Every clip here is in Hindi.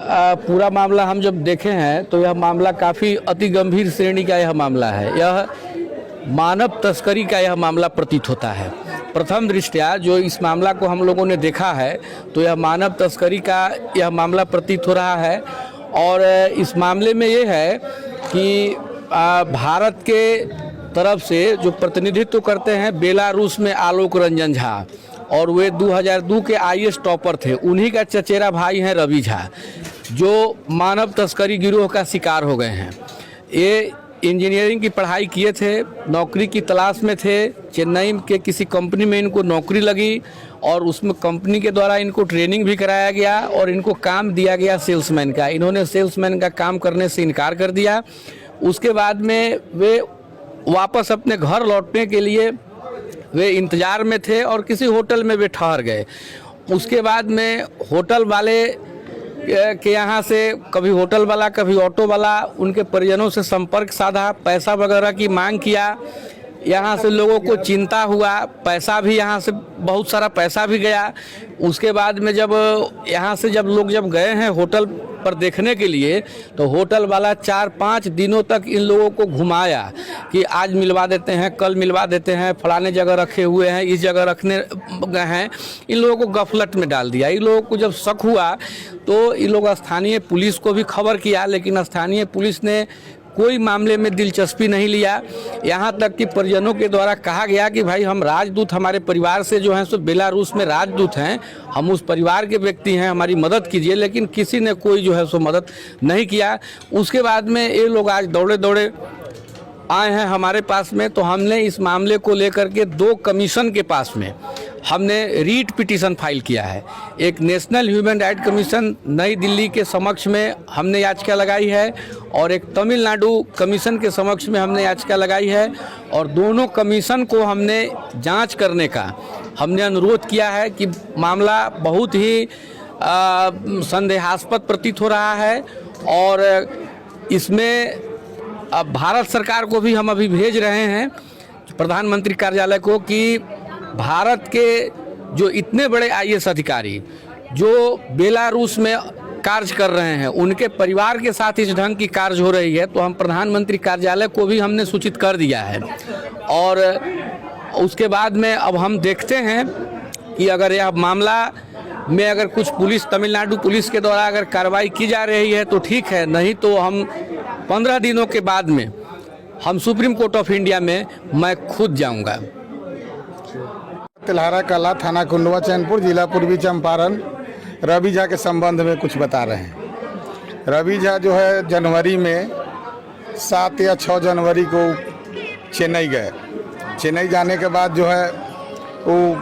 पूरा मामला हम जब देखे हैं तो यह मामला काफ़ी अति गंभीर श्रेणी का यह मामला है। यह मानव तस्करी का यह मामला प्रतीत होता है। प्रथम दृष्टया जो इस मामला को हम लोगों ने देखा है तो यह मानव तस्करी का यह मामला प्रतीत हो रहा है। और इस मामले में ये है कि भारत के तरफ से जो प्रतिनिधित्व करते हैं बेलारूस में आलोक रंजन झा, और वे 2002 के IAS टॉपर थे। उन्हीं का चचेरा भाई हैं रवि झा, जो मानव तस्करी गिरोह का शिकार हो गए हैं। ये इंजीनियरिंग की पढ़ाई किए थे, नौकरी की तलाश में थे। चेन्नई के किसी कंपनी में इनको नौकरी लगी और उसमें कंपनी के द्वारा इनको ट्रेनिंग भी कराया गया और इनको काम दिया गया सेल्समैन का। इन्होंने सेल्समैन का काम करने से इनकार कर दिया। उसके बाद में वे वापस अपने घर लौटने के लिए वे इंतज़ार में थे और किसी होटल में वे ठहर गए। उसके बाद में होटल वाले के यहाँ से कभी होटल वाला कभी ऑटो वाला उनके परिजनों से संपर्क साधा, पैसा वगैरह की मांग किया। यहाँ से लोगों को चिंता हुआ, पैसा भी यहाँ से बहुत सारा पैसा भी गया। उसके बाद में जब यहाँ से जब गए हैं होटल पर देखने के लिए तो होटल वाला 4-5 दिनों तक इन लोगों को घुमाया कि आज मिलवा देते हैं, कल मिलवा देते हैं, फलाने जगह रखे हुए हैं, इस जगह रखने गए हैं। इन लोगों को गफलत में डाल दिया। इन लोगों को जब शक हुआ तो इन लोग स्थानीय पुलिस को भी खबर किया, लेकिन स्थानीय पुलिस ने कोई मामले में दिलचस्पी नहीं लिया। यहाँ तक कि परिजनों के द्वारा कहा गया कि भाई हम राजदूत, हमारे परिवार से जो हैं सो बेलारूस में राजदूत हैं, हम उस परिवार के व्यक्ति हैं, हमारी मदद कीजिए। लेकिन किसी ने कोई जो है सो मदद नहीं किया। उसके बाद में ये लोग आज दौड़े दौड़े आए हैं हमारे पास में। तो हमने इस मामले को लेकर के 2 कमीशन के पास में हमने रीट पिटीशन फाइल किया है। एक नेशनल ह्यूमन राइट कमीशन नई दिल्ली के समक्ष में हमने याचिका लगाई है और एक तमिलनाडु कमीशन के समक्ष में हमने याचिका लगाई है। और दोनों कमीशन को हमने जांच करने का हमने अनुरोध किया है कि मामला बहुत ही संदेहास्पद प्रतीत हो रहा है। और इसमें अब भारत सरकार को भी हम अभी भेज रहे हैं प्रधानमंत्री कार्यालय को कि भारत के जो इतने बड़े IAS अधिकारी जो बेलारूस में कार्य कर रहे हैं उनके परिवार के साथ इस ढंग की कार्य हो रही है, तो हम प्रधानमंत्री कार्यालय को भी हमने सूचित कर दिया है। और उसके बाद में अब हम देखते हैं कि अगर यह मामला में अगर कुछ पुलिस, तमिलनाडु पुलिस के द्वारा अगर कार्रवाई की जा रही है तो ठीक है, नहीं तो हम 15 दिनों के बाद में हम सुप्रीम कोर्ट ऑफ इंडिया में मैं खुद जाऊंगा। तिलहारा कला, थाना कुंडवा, चैनपुर, जिला पूर्वी चंपारण, रवि झा के संबंध में कुछ बता रहे हैं। रवि झा जो है जनवरी में 7 या 6 जनवरी को चेन्नई गए। चेन्नई जाने के बाद जो है वो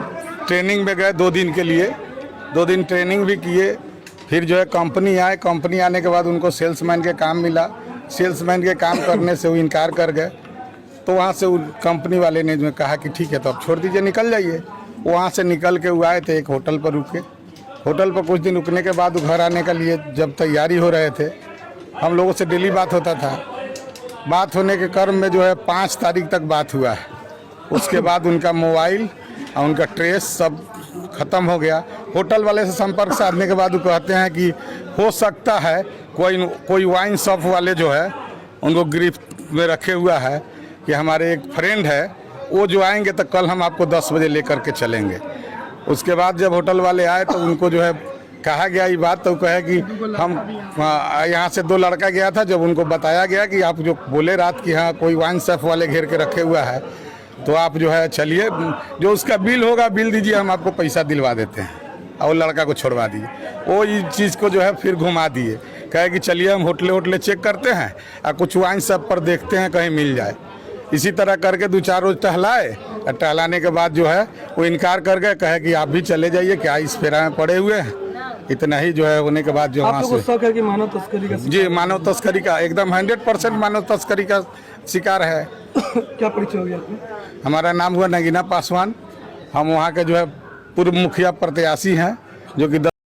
ट्रेनिंग में गए 2 दिन के लिए। 2 दिन ट्रेनिंग भी किए। फिर जो है कंपनी आए। कंपनी आने के बाद उनको सेल्समैन के काम मिला। सेल्समैन के काम करने से वो इनकार कर गए। तो वहाँ से कंपनी वाले ने जो कहा कि ठीक है तो अब छोड़ दीजिए, निकल जाइए। वहाँ से निकल के वो आए थे, एक होटल पर रुके। होटल पर कुछ दिन रुकने के बाद वो घर आने के लिए जब तैयारी हो रहे थे, हम लोगों से डेली बात होता था। बात होने के क्रम में जो है 5 तारीख तक बात हुआ है। उसके बाद उनका मोबाइल और उनका ट्रेस सब ख़त्म हो गया। होटल वाले से संपर्क साधने के बाद वो कहते हैं कि हो सकता है कोई वाइन शॉप वाले जो है उनको गिरफ्त में रखे हुआ है कि हमारे एक फ्रेंड है, वो जो आएंगे तो कल हम आपको 10 बजे लेकर के चलेंगे। उसके बाद जब होटल वाले आए तो उनको जो है कहा गया ये बात, तो कहे कि हम यहाँ से 2 लड़का गया था। जब उनको बताया गया कि आप जो बोले रात की हाँ कोई वाइन शॉप वाले घेर के रखे हुआ है, तो आप जो है चलिए, जो उसका बिल होगा बिल दीजिए, हम आपको पैसा दिलवा देते हैं। और लड़का को छोड़वा दिए। वो इस चीज़ को जो है फिर घुमा दिए, कहे कि चलिए हम होटले चेक करते हैं और कुछ वाइन शॉप पर देखते हैं कहीं मिल जाए। इसी तरह करके 2-4 रोज टहलाए और टहलाने के बाद जो है वो इनकार कर गए, कहे कि आप भी चले जाइए, क्या इस फेरा में पड़े हुए हैं। इतना ही जो है होने के बाद जो वहाँ से शक है कि मानव तस्करी का जी, मानव तस्करी का एकदम 100% मानव तस्करी का शिकार है। क्या परिचय हो गया? हमारा नाम हुआ नगीना पासवान। हम वहाँ के जो है पूर्व मुखिया प्रत्याशी हैं, जो कि